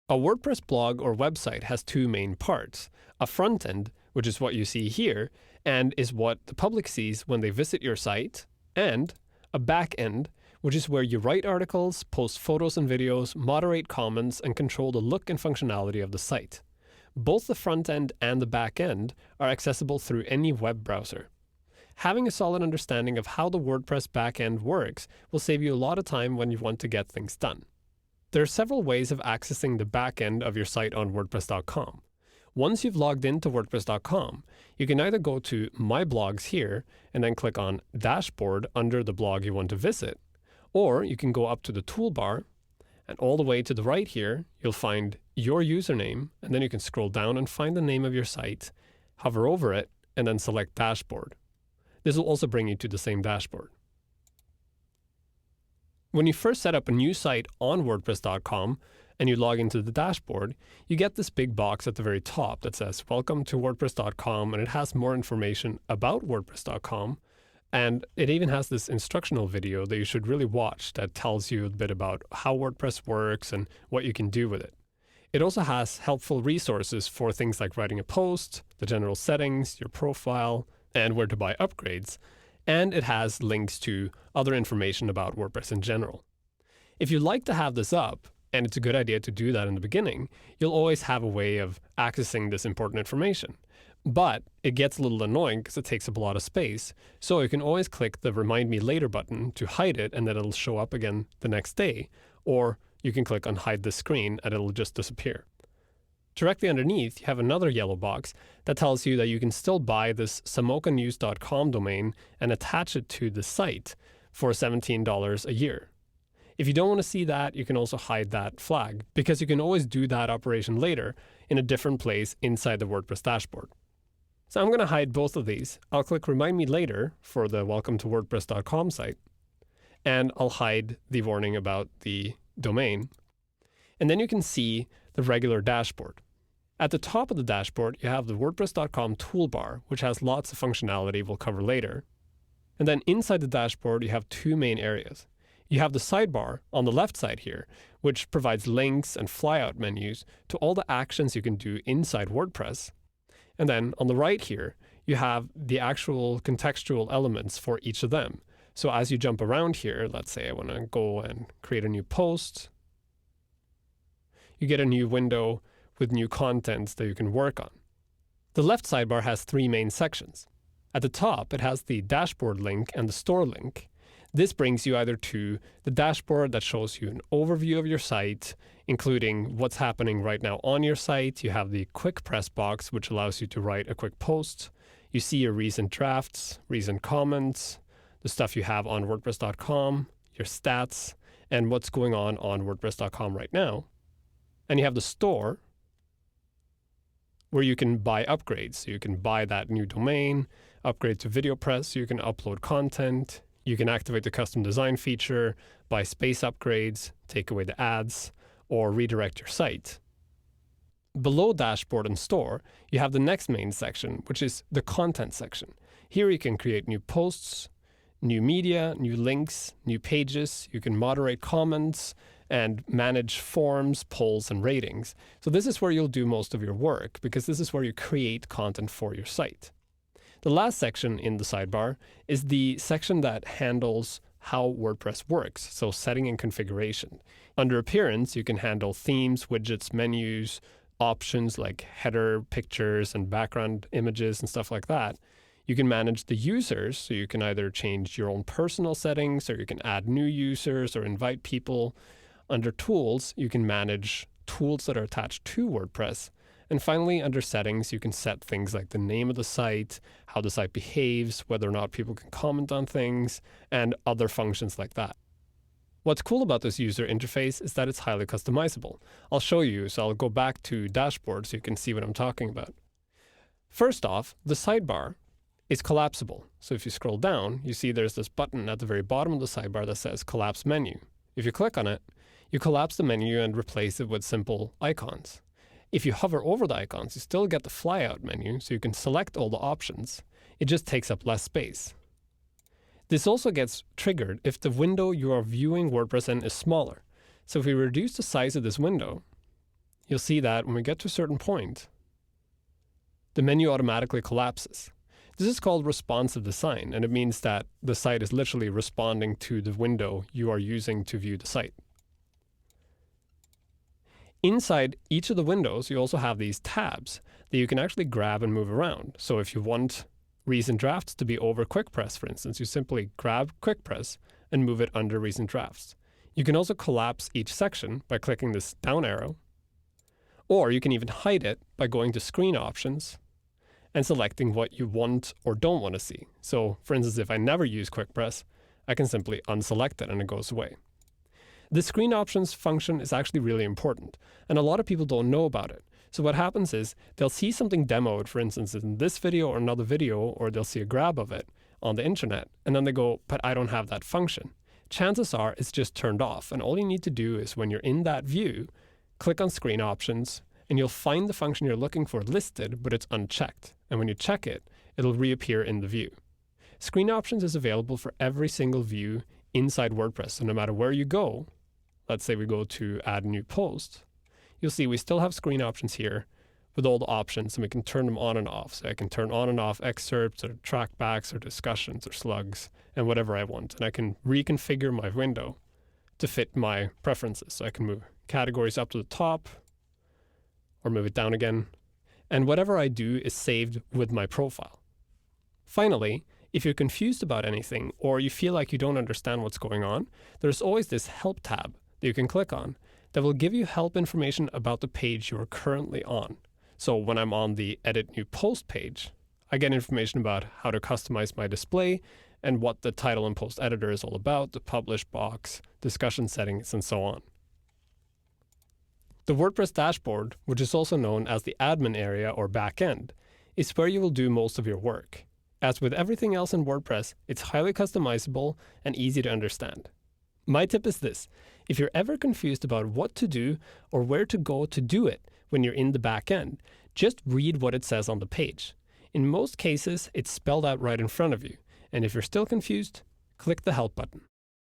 A WordPress blog or website has two main parts: a front end, which is what you see here, and is what the public sees when they visit your site, and a back end, which is where you write articles, post photos and videos, moderate comments, and control the look and functionality of the site. Both the front end and the back end are accessible through any web browser. Having a solid understanding of how the WordPress backend works will save you a lot of time when you want to get things done. There are several ways of accessing the backend of your site on WordPress.com. Once you've logged into WordPress.com, you can either go to My Blogs here and then click on Dashboard under the blog you want to visit, or you can go up to the toolbar and all the way to the right here, you'll find your username, and then you can scroll down and find the name of your site, hover over it, and then select Dashboard. This will also bring you to the same dashboard. When you first set up a new site on WordPress.com and you log into the dashboard, you get this big box at the very top that says Welcome to WordPress.com, and it has more information about WordPress.com. And it even has this instructional video that you should really watch that tells you a bit about how WordPress works and what you can do with it. It also has helpful resources for things like writing a post, the general settings, your profile, and where to buy upgrades. And it has links to other information about WordPress in general. If you like to have this up, and it's a good idea to do that in the beginning, you'll always have a way of accessing this important information. But it gets a little annoying because it takes up a lot of space, so you can always click the Remind Me Later button to hide it, and then it'll show up again the next day, or you can click on Hide This Screen and it'll just disappear. Directly underneath, you have another yellow box that tells you that you can still buy this samokanews.com domain and attach it to the site for $17 a year. If you don't want to see that, you can also hide that flag, because you can always do that operation later in a different place inside the WordPress dashboard. So I'm going to hide both of these. I'll click Remind Me Later for the Welcome to WordPress.com site, and I'll hide the warning about the domain. And then you can see the regular dashboard. At the top of the dashboard, you have the WordPress.com toolbar, which has lots of functionality we'll cover later. And then inside the dashboard, you have two main areas. You have the sidebar on the left side here, which provides links and flyout menus to all the actions you can do inside WordPress. And then on the right here, you have the actual contextual elements for each of them. So as you jump around here, let's say I want to go and create a new post, you get a new window with new contents that you can work on. The left sidebar has three main sections. At the top, it has the dashboard link and the store link. This brings you either to the dashboard that shows you an overview of your site, including what's happening right now on your site. You have the quick press box, which allows you to write a quick post. You see your recent drafts, recent comments, the stuff you have on WordPress.com, your stats, and what's going on WordPress.com right now. And you have the store, where you can buy upgrades. So you can buy that new domain, upgrade to VideoPress, so you can upload content. You can activate the custom design feature, buy space upgrades, take away the ads, or redirect your site. Below Dashboard and Store, you have the next main section, which is the content section. Here you can create new posts, new media, new links, new pages. You can moderate comments and manage forms, polls, and ratings. So this is where you'll do most of your work, because this is where you create content for your site. The last section in the sidebar is the section that handles how WordPress works, so setting and configuration. Under Appearance, you can handle themes, widgets, menus, options like header, pictures, and background images and stuff like that. You can manage the users, so you can either change your own personal settings, or you can add new users or invite people. Under Tools, you can manage tools that are attached to WordPress. And finally, under Settings, you can set things like the name of the site, how the site behaves, whether or not people can comment on things, and other functions like that. What's cool about this user interface is that it's highly customizable. I'll show you, so I'll go back to Dashboard so you can see what I'm talking about. First off, the sidebar is collapsible. So if you scroll down, you see there's this button at the very bottom of the sidebar that says Collapse Menu. If you click on it, you collapse the menu and replace it with simple icons. If you hover over the icons, you still get the flyout menu, so you can select all the options. It just takes up less space. This also gets triggered if the window you are viewing WordPress in is smaller. So if we reduce the size of this window, you'll see that when we get to a certain point, the menu automatically collapses. This is called responsive design, and it means that the site is literally responding to the window you are using to view the site. Inside each of the windows, you also have these tabs that you can actually grab and move around. So if you want recent drafts to be over quick press, for instance, you simply grab quick press and move it under recent drafts. You can also collapse each section by clicking this down arrow, or you can even hide it by going to screen options and selecting what you want or don't want to see. So for instance, if I never use quick press, I can simply unselect it and it goes away. The screen options function is actually really important, and a lot of people don't know about it. So what happens is they'll see something demoed, for instance, in this video or another video, or they'll see a grab of it on the internet, and then they go, but I don't have that function. Chances are it's just turned off, and all you need to do is when you're in that view, click on screen options, and you'll find the function you're looking for listed, but it's unchecked. And when you check it, it'll reappear in the view. Screen options is available for every single view inside WordPress. So no matter where you go, let's say we go to add a new post, you'll see we still have screen options here with all the options, and we can turn them on and off. So I can turn on and off excerpts or trackbacks or discussions or slugs and whatever I want. And I can reconfigure my window to fit my preferences. So I can move categories up to the top or move it down again. And whatever I do is saved with my profile. Finally, if you're confused about anything or you feel like you don't understand what's going on, there's always this help tab that you can click on that will give you help information about the page you are currently on. So when I'm on the Edit New Post page, I get information about how to customize my display and what the title and post editor is all about, the publish box, discussion settings, and so on. The WordPress dashboard, which is also known as the admin area or backend, is where you will do most of your work. As with everything else in WordPress, it's highly customizable and easy to understand. My tip is this: if you're ever confused about what to do or where to go to do it when you're in the backend, just read what it says on the page. In most cases, it's spelled out right in front of you. And if you're still confused, click the help button.